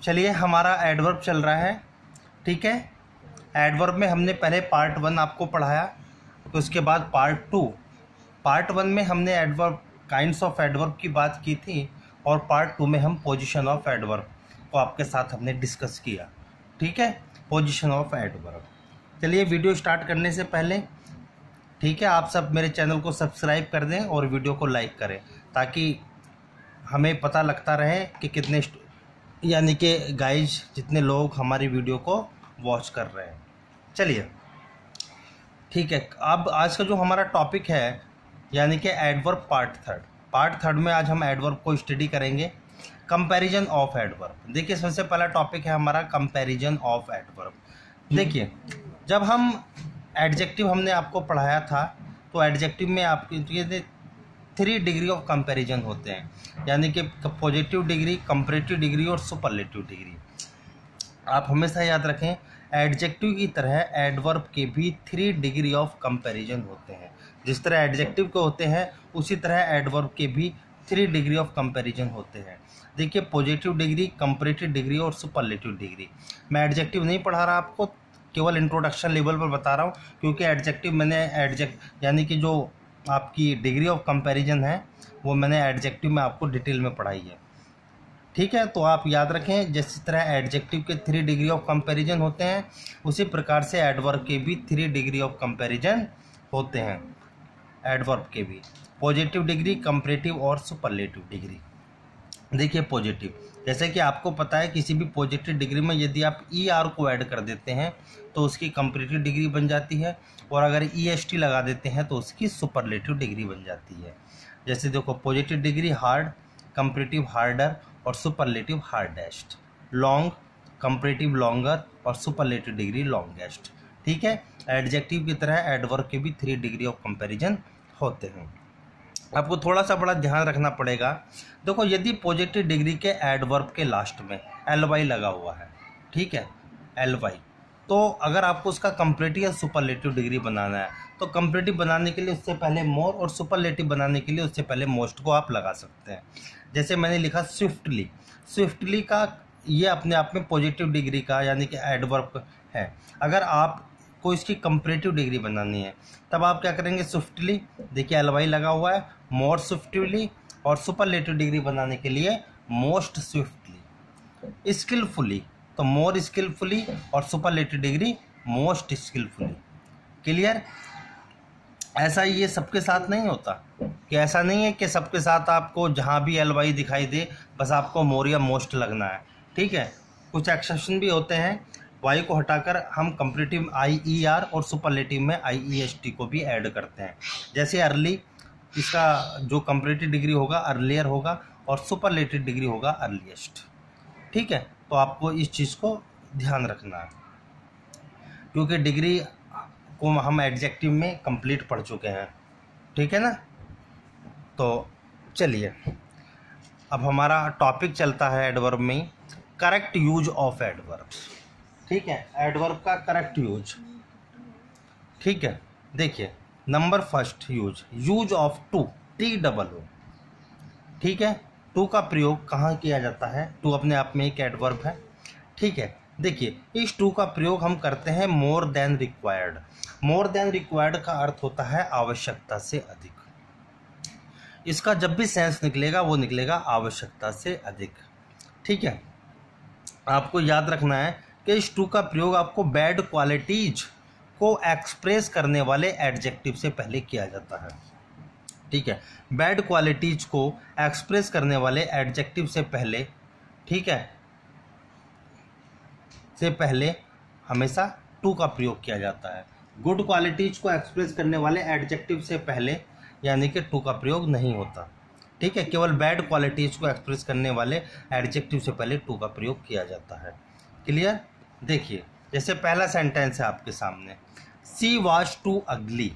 चलिए, हमारा एडवर्ब चल रहा है। ठीक है, एडवर्ब में हमने पहले पार्ट 1 आपको पढ़ाया, तो उसके बाद पार्ट 1 में हमने एडवर्ब काइंड्स ऑफ एडवर्ब की बात की थी, और पार्ट 2 में हम पोजीशन ऑफ एडवर्ब को आपके साथ हमने डिस्कस किया। ठीक है, पोजीशन ऑफ एडवर्ब। चलिए, वीडियो स्टार्ट करने से पहले ठीक है, आप सब मेरे चैनल को सब्सक्राइब कर दें और वीडियो को लाइक करें, ताकि हमें पता लगता रहे कि कितने यानी कि गाइज जितने लोग हमारी वीडियो को वॉच कर रहे हैं। चलिए, ठीक है, अब आज का जो हमारा टॉपिक है यानी कि एडवर्ब पार्ट थर्ड में आज हम एडवर्ब को स्टडी करेंगे। Comparison of adverb. देखिए, सबसे पहला टॉपिक है हमारा कंपैरिजन ऑफ एडवर्ब। देखिए, जब हम एडजेक्टिव हमने आपको पढ़ाया था, तो एडजेक्टिव में आपके 3 डिग्री ऑफ कंपैरिजन होते हैं, यानी कि पॉजिटिव डिग्री, कंपैरेटिव डिग्री और सुपरलेटिव डिग्री। आप हमेशा याद रखें, एडजेक्टिव की तरह एडवर्ब के भी 3 डिग्री ऑफ कंपैरिजन होते हैं। जिस तरह एडजेक्टिव के होते हैं, उसी तरह एडवर्ब के भी 3 डिग्री ऑफ कंपैरिजन होते हैं। देखिए, पॉजिटिव डिग्री, कंपैरेटिव डिग्री और सुपरलेटिव डिग्री। मैं एडजेक्टिव नहीं पढ़ा रहा आपको, केवल इंट्रोडक्शन लेवल पर बता रहा हूँ, क्योंकि एडजेक्टिव मैंने यानी कि जो आपकी डिग्री ऑफ कंपैरिजन है वो मैंने एडजेक्टिव में आपको डिटेल में पढ़ाई है। ठीक है, तो आप याद रखें, जिस तरह एडजेक्टिव के 3 डिग्री ऑफ कंपैरिजन होते हैं, उसी प्रकार से एडवर्ब के भी 3 डिग्री ऑफ कंपैरिजन होते हैं। एडवर्ब के भी पॉजिटिव डिग्री, कंपैरेटिव और सुपरलेटिव डिग्री। देखिए, पॉजिटिव, जैसे कि आपको पता है, किसी भी पॉजिटिव डिग्री में यदि आप ER को ऐड कर देते हैं तो उसकी कंपैरेटिव डिग्री बन जाती है, और अगर EST लगा देते हैं तो उसकी सुपरलेटिव डिग्री बन जाती है। जैसे देखो, positive degree hard, comparative harder और superlative hardest. Long, comparative longer और सुपरलेटिव डिग्री लॉन्गेस्ट। ठीक है, एडजेक्टिव की तरह एडवर्ब के भी 3 डिग्री ऑफ कंपैरिजन होते हैं। आपको थोड़ा सा बड़ा ध्यान रखना पड़ेगा। देखो, यदि पॉजिटिव डिग्री के एडवर्ब के लास्ट में LY लगा हुआ है, ठीक है, LY, तो अगर आपको उसका कंपैरेटिव या सुपरलेटिव डिग्री बनाना है, तो कंपैरेटिव बनाने के लिए उससे पहले मोर, और सुपरलेटिव बनाने के लिए उससे पहले मोस्ट को आप लगा सकते हैं। जैसे मैंने लिखा स्विफ्टली, स्विफ्टली का ये अपने आप में पॉजिटिव डिग्री का यानी कि एडवर्ब है। अगर आपको इसकी कंपैरेटिव डिग्री बनानी है, तब आप क्या करेंगे, स्विफ्टली, देखिए LY लगा हुआ है, मोर स्विफ्टली, और सुपरलेटिव डिग्री बनाने के लिए मोस्ट स्विफ्टली। स्किलफुली, तो मोर स्किलफुली, और superlative degree most skilfully. Clear? ऐसा ये सबके साथ नहीं होता, कि ऐसा नहीं है कि सबके साथ आपको जहाँ भी LY दिखाई दे बस आपको मोर या मोस्ट लगना है। ठीक है, कुछ एक्सेप्शन भी होते हैं। Y को हटाकर हम कंपैरेटिव IER और सुपरलेटिव में IEST को भी ऐड करते हैं। जैसे अर्ली, इसका जो कंपैरेटिव डिग्री होगा अर्लियर होगा, और सुपरलेटिव डिग्री होगा अर्लीस्ट। ठीक है, तो आपको इस चीज़ को ध्यान रखना है, क्योंकि डिग्री को हम एडजेक्टिव में कंप्लीट पढ़ चुके हैं। ठीक है ना? तो चलिए, अब हमारा टॉपिक चलता है एडवर्ब में, करेक्ट यूज ऑफ एडवर्ब। ठीक है, एडवर्ब का करेक्ट यूज। ठीक है, देखिए, number first, use of too, TOO। ठीक है, टू का प्रयोग कहाँ किया जाता है? टू अपने आप में एक एडवर्ब है। ठीक है, देखिए, इस टू का प्रयोग हम करते हैं more than required. More than required का अर्थ होता है आवश्यकता से अधिक। इसका जब भी सेंस निकलेगा वो निकलेगा आवश्यकता से अधिक। ठीक है, आपको याद रखना है कि इस टू का प्रयोग आपको बैड क्वालिटीज को एक्सप्रेस करने वाले एडजेक्टिव से पहले किया जाता है। ठीक है, बैड क्वालिटीज को एक्सप्रेस करने वाले एडजेक्टिव से पहले, ठीक है, से पहले हमेशा टू का प्रयोग किया जाता है। गुड क्वालिटीज को एक्सप्रेस करने वाले एडजेक्टिव से पहले यानी कि टू का प्रयोग नहीं होता। ठीक है, केवल बैड क्वालिटीज को एक्सप्रेस करने वाले एडजेक्टिव से पहले टू का प्रयोग किया जाता है। क्लियर? देखिए, जैसे पहला सेंटेंस है आपके सामने, सी वॉज टू अगली।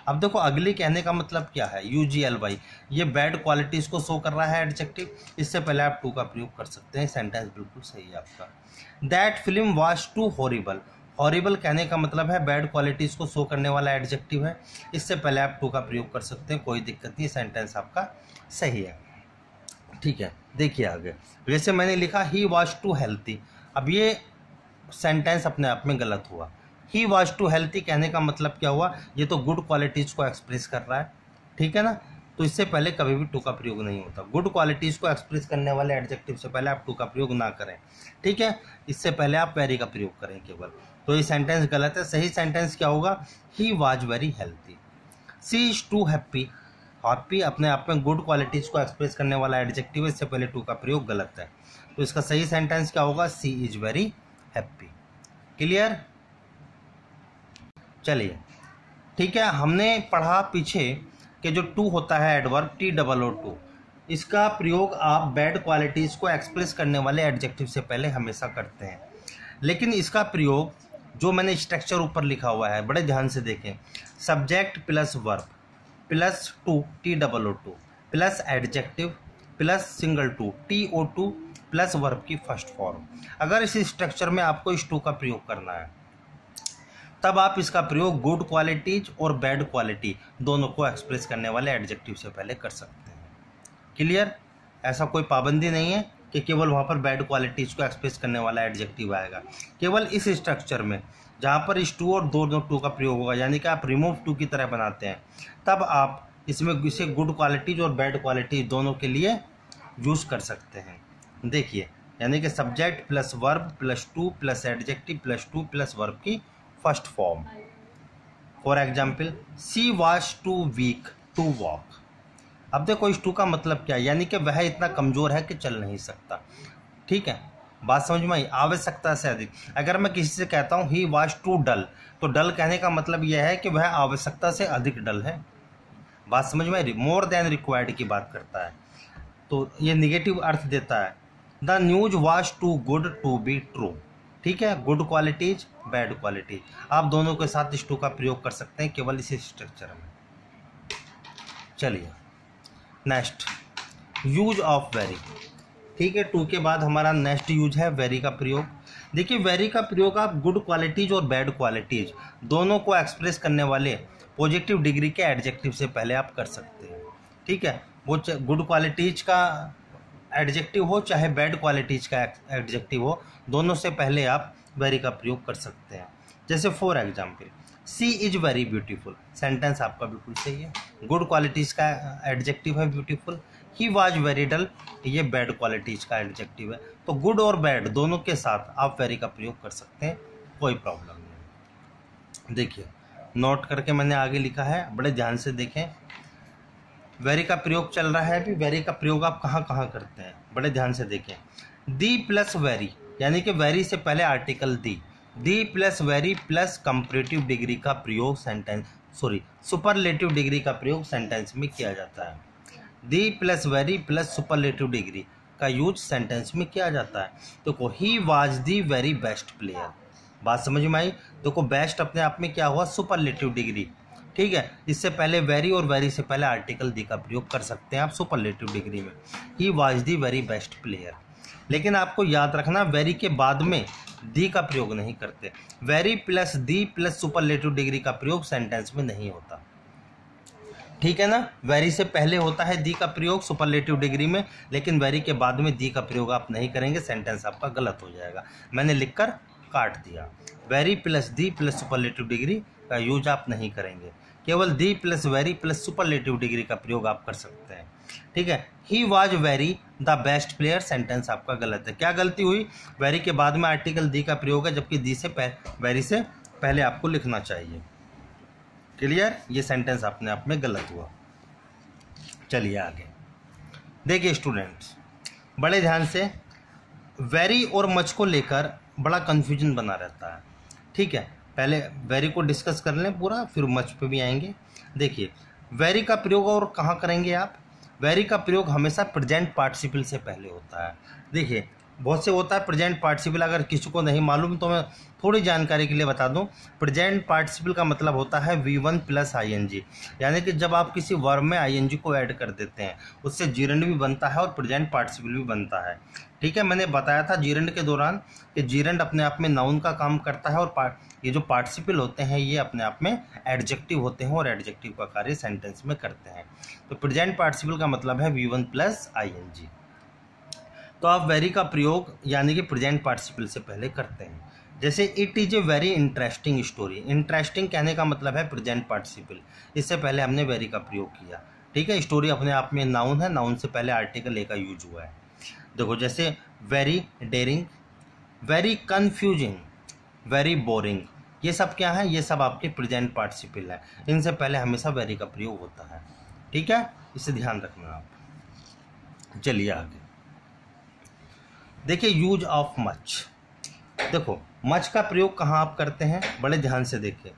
अब देखो, अगली कहने का मतलब क्या है? UGLY, ये बैड क्वालिटीज को शो कर रहा है एडजेक्टिव। इससे पहले आप टू का प्रयोग कर सकते हैं। सेंटेंस बिल्कुल सही है आपका। That film was too horrible. Horrible कहने का मतलब है बैड क्वालिटीज को शो करने वाला एडजेक्टिव है। इससे पहले आप टू का प्रयोग कर सकते हैं, कोई दिक्कत नहीं, सेंटेंस आपका सही है। ठीक है, देखिए आगे, जैसे मैंने लिखा ही वॉज टू हेल्थी, अब ये सेंटेंस अपने आप में गलत हुआ। ही वॉज टू हेल्थी कहने का मतलब क्या हुआ, ये तो गुड क्वालिटीज़ को एक्सप्रेस कर रहा है, ठीक है ना, तो इससे पहले कभी भी टू का प्रयोग नहीं होता। गुड क्वालिटीज़ को एक्सप्रेस करने वाले एडजेक्टिव से पहले आप टू का प्रयोग ना करें, ठीक है, इससे पहले आप वेरी का प्रयोग करें केवल। तो ये सेंटेंस गलत है। सही सेंटेंस क्या होगा, he was very healthy. She is too happy, happy अपने आप में गुड क्वालिटीज़ को एक्सप्रेस करने वाला एडजेक्टिव है, इससे पहले टू का प्रयोग गलत है। तो इसका सही सेंटेंस क्या होगा, सी इज वेरी हैप्पी। क्लियर, चलिए ठीक है। हमने पढ़ा पीछे कि जो टू होता है एडवर्ब TOO, इसका प्रयोग आप बैड क्वालिटीज़ को एक्सप्रेस करने वाले एडजेक्टिव से पहले हमेशा करते हैं। लेकिन इसका प्रयोग जो मैंने स्ट्रक्चर ऊपर लिखा हुआ है, बड़े ध्यान से देखें, subject plus verb plus too TOO plus adjective plus single to TOO plus verb की फर्स्ट फॉर्म। अगर इस स्ट्रक्चर में आपको इस टू का प्रयोग करना है, तब आप इसका प्रयोग गुड क्वालिटीज और बैड क्वालिटी दोनों को एक्सप्रेस करने वाले एडजेक्टिव से पहले कर सकते हैं। क्लियर, ऐसा कोई पाबंदी नहीं है कि केवल वहाँ पर बैड क्वालिटीज को एक्सप्रेस करने वाला एडजेक्टिव आएगा। केवल इस स्ट्रक्चर में जहाँ पर इस टू और दोनों टू का प्रयोग होगा, यानी कि आप रिमूव टू की तरह बनाते हैं, तब आप इसमें इसे गुड क्वालिटीज और बैड क्वालिटीज दोनों के लिए यूज कर सकते हैं। देखिए, यानी कि subject plus verb plus to plus adjective plus to plus verb की first form. For example, she was too weak to walk. अब देखो इस टू का मतलब क्या है, यानी कि वह इतना कमजोर है कि चल नहीं सकता। ठीक है, बात समझ में आई, आवश्यकता से अधिक। अगर मैं किसी से कहता हूँ ही वॉज टू डल, तो डल कहने का मतलब यह है कि वह आवश्यकता से अधिक डल है। बात समझ में आई, मोर देन रिक्वायर्ड की बात करता है, तो ये निगेटिव अर्थ देता है। The news was too good to be true. ठीक है, गुड क्वालिटीज बैड क्वालिटीज, आप दोनों के साथ इस टू का प्रयोग कर सकते हैं केवल इसी स्ट्रक्चर में। चलिए नेक्स्ट, यूज ऑफ वेरी। ठीक है, टू के बाद हमारा नेक्स्ट यूज है वेरी का प्रयोग। देखिए, वेरी का प्रयोग आप गुड क्वालिटीज और बैड क्वालिटीज दोनों को एक्सप्रेस करने वाले पॉजिटिव डिग्री के एडजेक्टिव से पहले आप कर सकते हैं। ठीक है, वो गुड क्वालिटीज का एडजेक्टिव हो चाहे बैड क्वालिटीज का एडजेक्टिव हो, दोनों से पहले आप वेरी का प्रयोग कर सकते हैं। जैसे for example, she is very beautiful, sentence आपका बिल्कुल सही है, गुड क्वालिटीज का एडजेक्टिव है beautiful. He was very dull, ये बैड क्वालिटीज का एडजेक्टिव है। तो गुड और बैड दोनों के साथ आप वेरी का प्रयोग कर सकते हैं, कोई प्रॉब्लम नहीं। देखिए, नोट करके मैंने आगे लिखा है, बड़े ध्यान से देखें। वेरी का प्रयोग चल रहा है अभी, वेरी का प्रयोग आप कहाँ कहाँ करते हैं, बड़े ध्यान से देखें। दी प्लस वेरी, यानी कि वेरी से पहले article the plus very plus comparative degree का प्रयोग सुपरलेटिव डिग्री का प्रयोग सेंटेंस में किया जाता है। The plus very plus superlative degree का यूज सेंटेंस में किया जाता है। देखो, he was the very best player, बात समझ में आई। देखो, बेस्ट अपने आप में क्या हुआ, सुपरलेटिव डिग्री। ठीक है, इससे पहले वेरी और वेरी से पहले आर्टिकल दी का प्रयोग कर सकते हैं आप सुपरलेटिव डिग्री में। ही was the very best player. लेकिन आपको याद रखना, वेरी के बाद में दी का प्रयोग नहीं करते। Very plus the plus superlative degree का प्रयोग सेंटेंस में नहीं होता। ठीक है ना, वेरी से पहले होता है दी का प्रयोग सुपरलेटिव डिग्री में, लेकिन वेरी के बाद में दी का प्रयोग आप नहीं करेंगे, सेंटेंस आपका गलत हो जाएगा। मैंने लिखकर काट दिया, very plus the plus superlative degree का यूज आप नहीं करेंगे, केवल the plus very plus superlative degree का प्रयोग आप कर सकते हैं। ठीक है, he was very the best player, sentence आपका गलत है। क्या गलती हुई, वेरी के बाद में आर्टिकल दी का प्रयोग है, जबकि दी से वेरी से पहले आपको लिखना चाहिए। क्लियर, ये सेंटेंस अपने आप में गलत हुआ। चलिए आगे देखिए स्टूडेंट्स, बड़े ध्यान से, वेरी और मच को लेकर बड़ा कन्फ्यूजन बना रहता है। ठीक है, पहले वेरी को डिस्कस कर लें पूरा, फिर मच पे भी आएंगे। देखिए, वेरी का प्रयोग और कहाँ करेंगे आप, वेरी का प्रयोग हमेशा प्रेजेंट पार्टिसिपल से पहले होता है। देखिए, बहुत से होता है प्रेजेंट पार्टिसिपल, अगर किसी को नहीं मालूम तो मैं थोड़ी जानकारी के लिए बता दूं। प्रेजेंट पार्टिसिपल का मतलब होता है V1 प्लस ING, यानी कि जब आप किसी वर्ब में ING को ऐड कर देते हैं, उससे जीरंड भी बनता है और प्रेजेंट पार्टिसिपल भी बनता है। ठीक है, मैंने बताया था जीरंड के दौरान कि जीरंड अपने आप में नाउन का काम करता है और ये जो पार्टिसिपल होते हैं ये अपने आप में एडजेक्टिव होते हैं और एडजेक्टिव का कार्य सेंटेंस में करते हैं। तो प्रेजेंट पार्टिसिपल का मतलब है V1 + ing। तो आप वेरी का प्रयोग यानी कि प्रेजेंट पार्टिसिपल से पहले करते हैं। जैसे it is a very interesting story. Interesting कहने का मतलब है प्रेजेंट पार्टिसिपल, इससे पहले हमने वेरी का प्रयोग किया। ठीक है, स्टोरी अपने आप में नाउन है, नाउन से पहले आर्टिकल ए का यूज हुआ है। देखो जैसे very dairying, very confusing, very boring, ये सब क्या है, ये सब आपके प्रेजेंट पार्टिसिपल है, इनसे पहले हमेशा वेरी का प्रयोग होता है। ठीक है, इसे ध्यान रखना आप। चलिए आगे देखिए यूज ऑफ मच। देखो मच का प्रयोग कहाँ आप करते हैं, बड़े ध्यान से देखिए।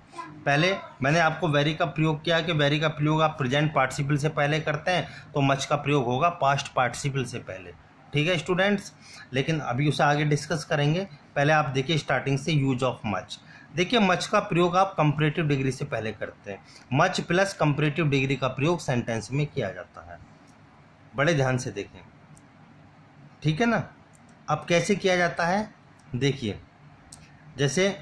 पहले मैंने आपको वेरी का प्रयोग किया कि वेरी का प्रयोग आप प्रेजेंट पार्टिसिपल से पहले करते हैं, तो मच का प्रयोग होगा पास्ट पार्टिसिपल से पहले। ठीक है स्टूडेंट्स, लेकिन अभी उसे आगे डिस्कस करेंगे। पहले आप देखिए स्टार्टिंग से यूज ऑफ मच। देखिए मच का प्रयोग आप कंपैरेटिव डिग्री से पहले करते हैं। मच प्लस कंपैरेटिव डिग्री का प्रयोग सेंटेंस में किया जाता है, बड़े ध्यान से देखें। ठीक है ना, अब कैसे किया जाता है देखिए, जैसे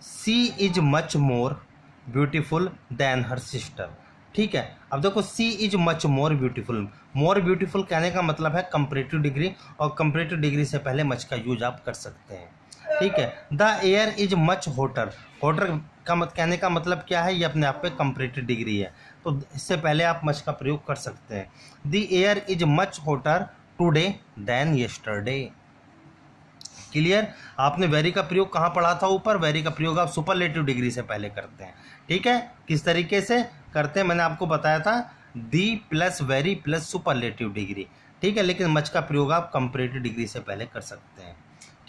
she is much more beautiful than her sister. ठीक है, अब देखो she is much more beautiful. More beautiful कहने का मतलब है कंपैरेटिव डिग्री, और कंपैरेटिव डिग्री से पहले मच का यूज आप कर सकते हैं। ठीक है, the air is much voter. Voter का कहने का मतलब क्या है, ये अपने आप में कंपैरेटिव डिग्री है, तो इससे पहले आप मच का प्रयोग कर सकते हैं। The air is much hotter today than yesterday. Clear, आपने वेरी का प्रयोग कहाँ पढ़ा था ऊपर, वेरी का प्रयोग आप सुपरलेटिव डिग्री से पहले करते हैं। ठीक है, किस तरीके से करते हैं मैंने आपको बताया था, the plus very plus superlative degree. ठीक है, लेकिन मच का प्रयोग आप कंपैरेटिव डिग्री से पहले कर सकते हैं।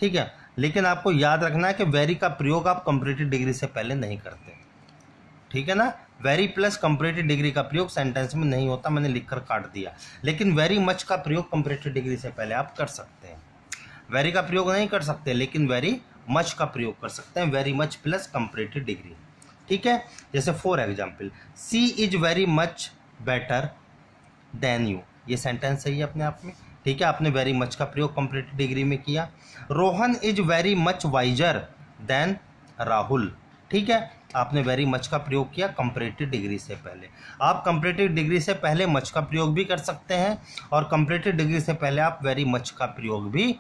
ठीक है, लेकिन आपको याद रखना है कि वेरी का प्रयोग आप कंपैरेटिव डिग्री से पहले नहीं करते। ठीक है ना, वेरी प्लस कंपैरेटिव डिग्री का प्रयोग सेंटेंस में नहीं होता, मैंने लिखकर काट दिया। लेकिन वेरी मच का प्रयोग कंपैरेटिव डिग्री से पहले आप कर सकते हैं। वेरी का प्रयोग नहीं कर सकते, लेकिन वेरी मच का प्रयोग कर सकते हैं, very much plus comparative degree. ठीक है, जैसे for example she is very much better than you, ये सेंटेंस सही है अपने आप में। ठीक है, आपने वेरी मच का प्रयोग कंपैरेटिव डिग्री में किया। Rohan is very much visor then Rahul. ठीक है, आपने वेरी मच का प्रयोग किया कंपैरेटिव डिग्री से पहले। आप कंपैरेटिव डिग्री से पहले मच का प्रयोग भी कर सकते हैं, और कंपैरेटिव डिग्री से पहले आप वेरी मच का प्रयोग भी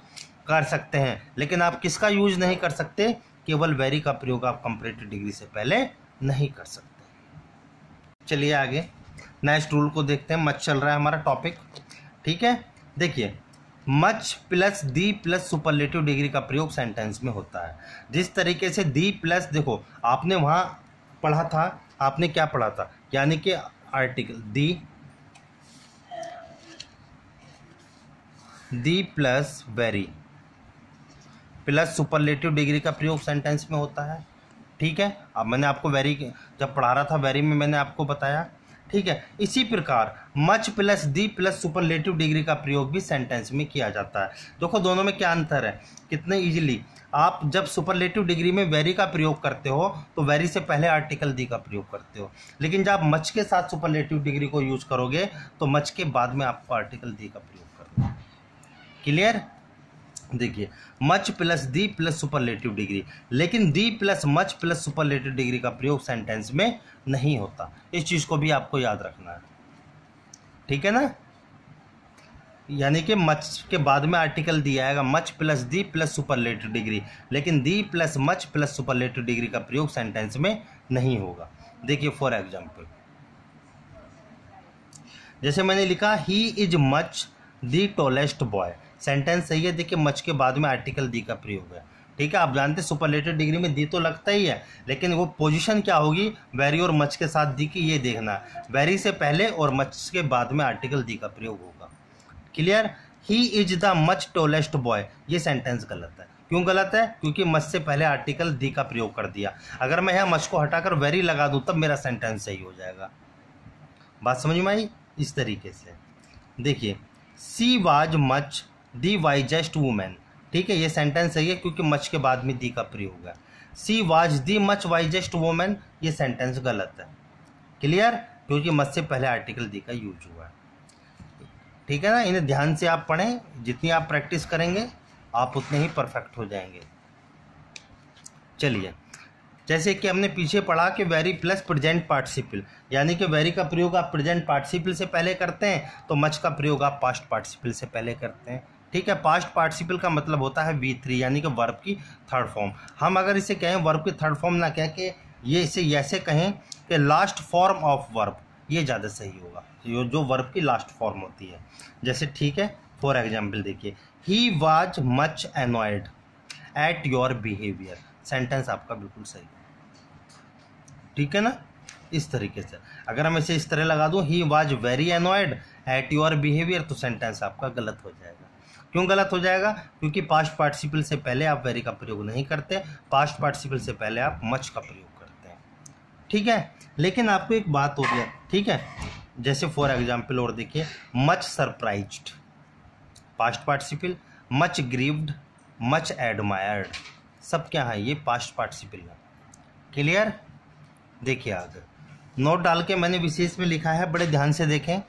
कर सकते हैं, लेकिन आप किसका यूज नहीं कर सकते, केवल वेरी का प्रयोग आप कंपैरेटिव डिग्री से पहले नहीं कर सकते। चलिए आगे नेक्स्ट रूल को देखते हैं। मच चल रहा है हमारा टॉपिक। ठीक है, देखिए much plus the plus superlative degree का प्रयोग सेंटेंस में होता है। जिस तरीके से दी प्लस, देखो आपने वहां पढ़ा था, आपने क्या पढ़ा था, यानी कि article the plus very plus superlative degree का प्रयोग सेंटेंस में होता है। ठीक है, अब मैंने आपको वेरी जब पढ़ा रहा था, वेरी में मैंने आपको बताया। ठीक है, इसी प्रकार much plus the plus superlative degree का प्रयोग भी सेंटेंस में किया जाता है। देखो दोनों में क्या अंतर है, कितने इजीली आप जब सुपरलेटिव डिग्री में वेरी का प्रयोग करते हो तो वेरी से पहले आर्टिकल दी का प्रयोग करते हो, लेकिन जब आप मच के साथ सुपरलेटिव डिग्री को यूज करोगे तो मच के बाद में आपको आर्टिकल दी का प्रयोग करना है। क्लियर, देखिए much plus the plus superlative degree, लेकिन the plus much plus superlative degree का प्रयोग सेंटेंस में नहीं होता। इस चीज को भी आपको याद रखना है। ठीक है ना, यानी कि मच के बाद में आर्टिकल दिया आएगा, much plus the plus superlative degree, लेकिन the plus much plus superlative degree का प्रयोग सेंटेंस में नहीं होगा। देखिए फॉर एग्जाम्पल, जैसे मैंने लिखा ही is much the tallest boy, sentence सही है। देखिए मच के बाद में आर्टिकल दी का प्रयोग है। ठीक है, आप जानते हैं सुपरलेटिव डिग्री में दी तो लगता ही है, लेकिन वो पोजीशन क्या होगी, वेरी और मच के साथ दी की, ये देखना है। वेरी से पहले और मच के बाद में आर्टिकल दी का प्रयोग होगा। Clear, he is the much tallest boy, ये सेंटेंस गलत है। क्यों गलत है, क्योंकि मच से पहले आर्टिकल दी का प्रयोग कर दिया। अगर मैं यहाँ मच को हटाकर वेरी लगा दूँ तब मेरा सेंटेंस सही हो जाएगा। बात समझ में आई, इस तरीके से देखिए she was much the wisest women. ठीक है, ये सेंटेंस सही है क्योंकि मच के बाद में दी का प्रयोग है। She was the much wisest women, ये सेंटेंस गलत है। क्लियर, क्योंकि मच से पहले आर्टिकल दी का यूज हुआ है। ठीक है ना। इन्हें ध्यान से आप पढ़ें, जितनी आप प्रैक्टिस करेंगे आप उतने ही परफेक्ट हो जाएंगे। चलिए, जैसे कि हमने पीछे पढ़ा कि वेरी प्लस प्रेजेंट पार्टिसिपल, यानी कि वेरी का प्रयोग आप प्रेजेंट पार्टिसिपल से पहले करते हैं, तो मच का प्रयोग आप पास्ट पार्टिसिपल से पहले करते हैं। ठीक है, पास्ट पार्टिसिपल का मतलब होता है V3, यानी कि वर्ब की थर्ड फॉर्म। हम अगर इसे कहें वर्ब की थर्ड फॉर्म ना कह के ये इसे ऐसे कहें कि लास्ट फॉर्म ऑफ वर्ब, ये ज़्यादा सही होगा, जो वर्ब की लास्ट फॉर्म होती है। जैसे ठीक है, फॉर एग्जाम्पल देखिए, he was much annoyed at your behaviour, sentence आपका बिल्कुल सही है। ठीक है ना। इस तरीके से अगर हम इसे इस तरह लगा दूं, ही was very annoyed at your behaviour, तो सेंटेंस आपका गलत हो जाएगा। क्यों गलत हो जाएगा? क्योंकि पास्ट पार्टिसिपल से पहले आप वेरी का प्रयोग नहीं करते, पास्ट पार्टिसिपल से पहले आप मच का प्रयोग करते हैं। ठीक है, लेकिन आपको एक बात हो गया, ठीक है, जैसे फॉर एग्जाम्पल और देखिए, much surprised past participle, much grieved, much admired, सब क्या है? ये पास्ट पार्टिसिपल है। क्लियर? देखिए आगे नोट डाल के मैंने विशेष में लिखा है, बड़े ध्यान से देखें।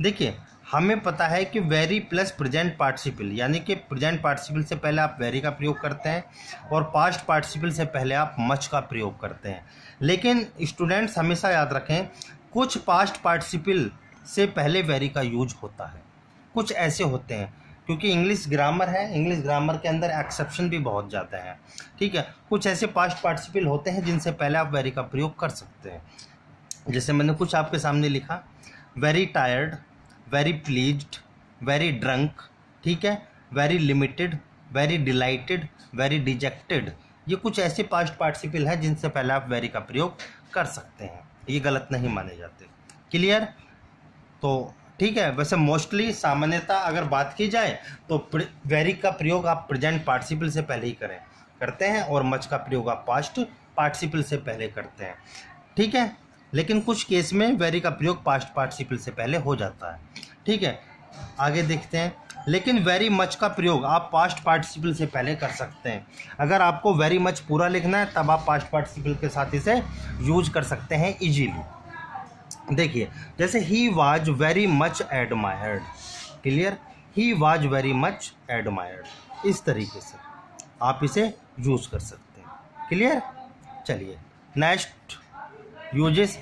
देखिए, हमें पता है कि वेरी प्लस प्रेजेंट पार्टिसिपल, यानी कि प्रेजेंट पार्टिसिपल से पहले आप वेरी का प्रयोग करते हैं और पास्ट पार्टिसिपल से पहले आप मच का प्रयोग करते हैं। लेकिन स्टूडेंट्स हमेशा याद रखें, कुछ पास्ट पार्टिसिपल से पहले वेरी का यूज होता है, कुछ ऐसे होते हैं, क्योंकि इंग्लिश ग्रामर है, इंग्लिश ग्रामर के अंदर एक्सेप्शन भी बहुत ज़्यादा है। ठीक है, कुछ ऐसे पास्ट पार्टिसिपल होते हैं जिनसे पहले आप वेरी का प्रयोग कर सकते हैं। जैसे मैंने कुछ आपके सामने लिखा, very tired, very pleased, very drunk, ठीक है, very limited, very dilated, very dejected, ये कुछ ऐसे पास्ट पार्टिसिपल हैं जिनसे पहले आप वेरी का प्रयोग कर सकते हैं, ये गलत नहीं माने जाते। क्लियर? तो ठीक है, वैसे मोस्टली सामान्यतः अगर बात की जाए तो वेरी का प्रयोग आप प्रेजेंट पार्टिसिपल से पहले ही करते हैं और मच का प्रयोग आप पास्ट पार्टिसिपल से पहले करते हैं। ठीक है, लेकिन कुछ केस में वेरी का प्रयोग पास्ट पार्टिसिपल से पहले हो जाता है। ठीक है, आगे देखते हैं। लेकिन वेरी मच का प्रयोग आप पास्ट पार्टिसिपल से पहले कर सकते हैं। अगर आपको वेरी मच पूरा लिखना है तब आप पास्ट पार्टिसिपल के साथ इसे यूज कर सकते हैं इजीली। देखिए, जैसे he was very much admired, clear, he was very much admired, इस तरीके से आप इसे यूज कर सकते हैं। क्लियर? चलिए नेक्स्ट यूजेस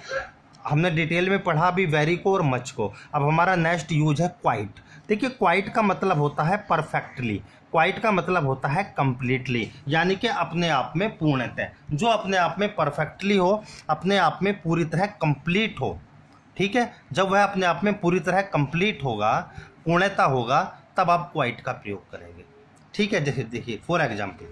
हमने डिटेल में पढ़ा भी वेरी को और मच को। अब हमारा नेक्स्ट यूज है क्वाइट। देखिए, क्वाइट का मतलब होता है परफेक्टली, क्वाइट का मतलब होता है कंप्लीटली, यानी कि अपने आप में पूर्णतः, जो अपने आप में परफेक्टली हो, अपने आप में पूरी तरह कंप्लीट हो। ठीक है, जब वह अपने आप में पूरी तरह कंप्लीट होगा, पूर्णता होगा, तब आप क्वाइट का प्रयोग करेंगे। ठीक है, जैसे देखिए फॉर एग्जाम्पल,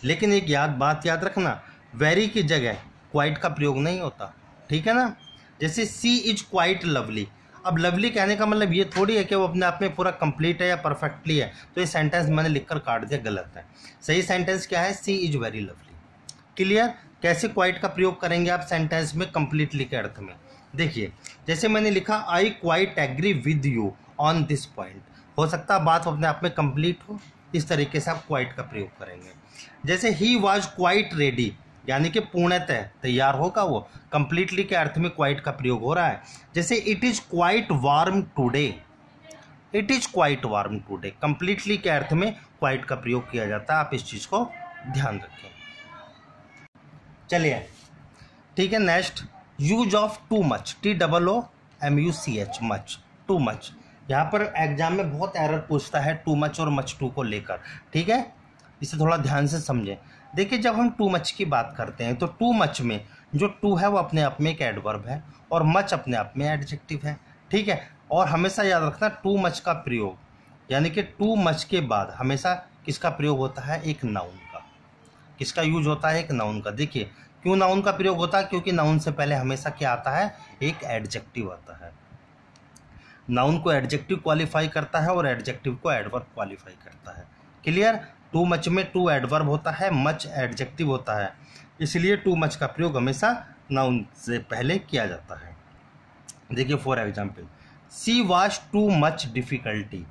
लेकिन एक बात याद रखना, वेरी की जगह क्वाइट का प्रयोग नहीं होता। ठीक है ना। जैसे सी इज क्वाइट लवली, अब लवली कहने का मतलब ये थोड़ी है कि वो अपने आप में पूरा कंप्लीट है या परफेक्टली है, तो ये सेंटेंस मैंने लिखकर काट दिया, गलत है। सही सेंटेंस क्या है? सी इज वेरी लवली। क्लियर? कैसे क्वाइट का प्रयोग करेंगे आप सेंटेंस में कंप्लीटली के अर्थ में? देखिए, जैसे मैंने लिखा, I quite agree with you on this point, हो सकता है बात अपने आप में कंप्लीट हो, इस तरीके से आप क्वाइट का प्रयोग करेंगे। जैसे ही वॉज क्वाइट रेडी, यानी कि पूर्णतः तैयार होगा, वो कंप्लीटली के अर्थ में क्वाइट का प्रयोग हो रहा है। जैसे it is quite warm today, it is quite warm today, completely के अर्थ में क्वाइट का प्रयोग किया जाता है। आप इस चीज को ध्यान रखें। चलिए ठीक है, next use of too much, TOOMUCH, much, too much. यहाँ पर एग्जाम में बहुत एरर पूछता है टू मच और मच टू को लेकर। ठीक है, इसे थोड़ा ध्यान से समझें। देखिए, जब हम टू मच की बात करते हैं तो टू मच में जो टू है वो अपने आप में एक एडवर्ब है और मच अपने आप में एडजेक्टिव है। ठीक है, और हमेशा याद रखना, टू मच का प्रयोग, यानी कि टू मच के बाद हमेशा किसका प्रयोग होता है? एक नाउन का। किसका यूज होता है? एक नाउन का। देखिए, क्यों नाउन का प्रयोग होता है? क्योंकि नाउन से पहले हमेशा क्या आता है? एक एडजेक्टिव आता है। नाउन को एडजेक्टिव क्वालिफाई करता है और एडजेक्टिव को एडवर्ब क्वालिफाई करता है। क्लियर? टू मच में टू एडवर्ब होता है, मच एडजेक्टिव होता है, इसलिए टू मच का प्रयोग हमेशा नाउन से पहले किया जाता है। देखिए for example, she was to much difficulty.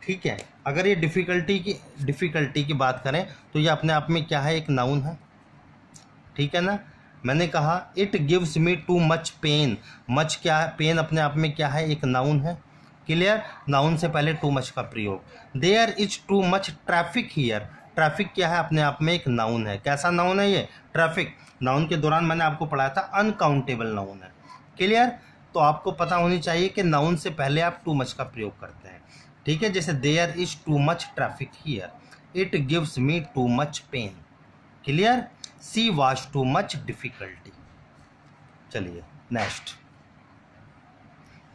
ठीक है, अगर ये डिफिकल्टी की बात करें तो ये अपने आप में क्या है? एक नाउन है। ठीक है ना। मैंने कहा it gives me too much pen. Much क्या है? पेन अपने आप में क्या है? एक नाउन है। क्लियर? नाउन से पहले टू मच का प्रयोग। There is too much traffic here. Traffic क्या है? अपने आप में एक नाउन है। कैसा नाउन है ये? ट्रैफिक। नाउन के दौरान मैंने आपको पढ़ाया था अनकाउंटेबल नाउन है। क्लियर? तो आपको पता होनी चाहिए कि नाउन से पहले आप टू मच का प्रयोग करते हैं। ठीक है, जैसे there is too much traffic here, it gives me too much pain. Clear? She was too much difficulty. चलिए नेक्स्ट।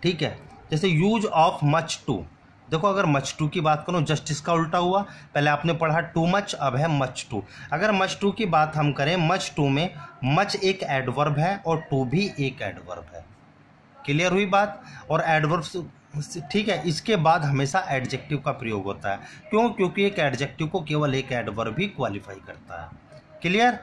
ठीक है, जैसे यूज ऑफ मच टू। देखो अगर मच टू की बात करूं, जस्ट इसका उल्टा हुआ। पहले आपने पढ़ा टू मच, अब है मच टू। अगर मच टू की बात हम करें, मच टू में मच एक एडवर्ब है और टू भी एक एडवर्ब है। क्लियर हुई बात? और एडवर्ब, ठीक है, इसके बाद हमेशा एडजेक्टिव का प्रयोग होता है। क्यों? क्योंकि एक एडजेक्टिव को केवल एक एडवर्ब ही क्वालिफाई करता है। क्लियर?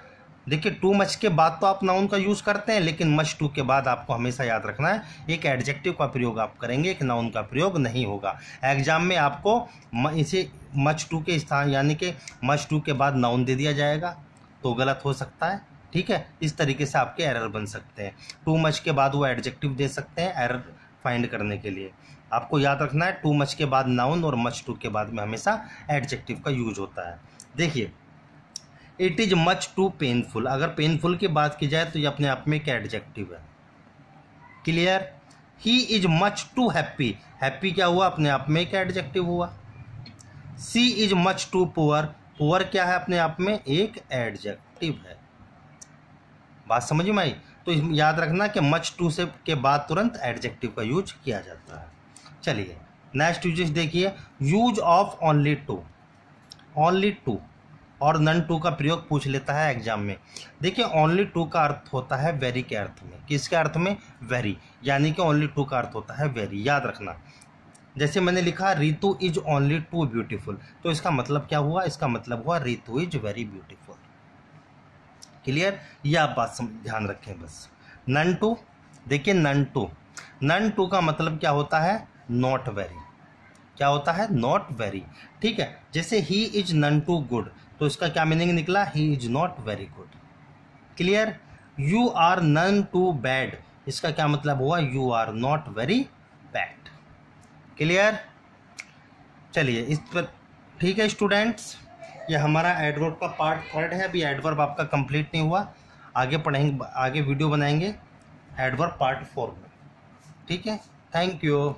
देखिए टू मच के बाद तो आप नाउन का यूज़ करते हैं, लेकिन मच टू के बाद आपको हमेशा याद रखना है एक एडजेक्टिव का प्रयोग आप करेंगे, एक नाउन का प्रयोग नहीं होगा। एग्जाम में आपको इसे मच टू के स्थान यानी कि मच टू के बाद नाउन दे दिया जाएगा तो गलत हो सकता है। ठीक है, इस तरीके से आपके एरर बन सकते हैं। टू मच के बाद वो एडजेक्टिव दे सकते हैं एरर फाइंड करने के लिए। आपको याद रखना है टू मच के बाद नाउन और मच टू के बाद में हमेशा एडजेक्टिव का यूज होता है। देखिए it is much too painful. अगर पेनफुल की बात की जाए तो ये अपने आप में एक एडजेक्टिव है। Clear? He is much too happy. Happy क्या हुआ? अपने आप में एक एडजेक्टिव हुआ। She is much too poor. Poor क्या है? अपने आप में एक एडजेक्टिव है। बात समझ में आई? तो याद रखना कि मच टू से के बाद तुरंत एडजेक्टिव का यूज किया जाता है। चलिए नेक्स्ट यूजेस देखिए। Use of only too. Only too और नन टू का प्रयोग पूछ लेता है एग्जाम में। देखिए ओनली टू का अर्थ होता है वेरी के अर्थ में। किसके अर्थ में? वेरी। यानी कि ओनली टू का अर्थ होता है वेरी। याद रखना, जैसे मैंने लिखा Ritu is only too beautiful, तो इसका मतलब क्या हुआ? इसका मतलब हुआ Ritu is very beautiful. Clear? ये आप बात ध्यान रखें बस। नन टू, देखिए नन टू, नन टू का मतलब क्या होता है? Not very. क्या होता है? Not very. ठीक है, जैसे he is none too good, तो इसका क्या मीनिंग निकला? He is not very good. Clear? You are none to bad, इसका क्या मतलब हुआ? You are not very bad. Clear? चलिए इस पर, ठीक है स्टूडेंट्स, ये हमारा एडवर्ब का पार्ट 3 है। अभी एडवर्ब आपका कंप्लीट नहीं हुआ, आगे पढ़ेंगे, आगे वीडियो बनाएंगे एडवर्ब पार्ट 4 में। ठीक है, थैंक यू।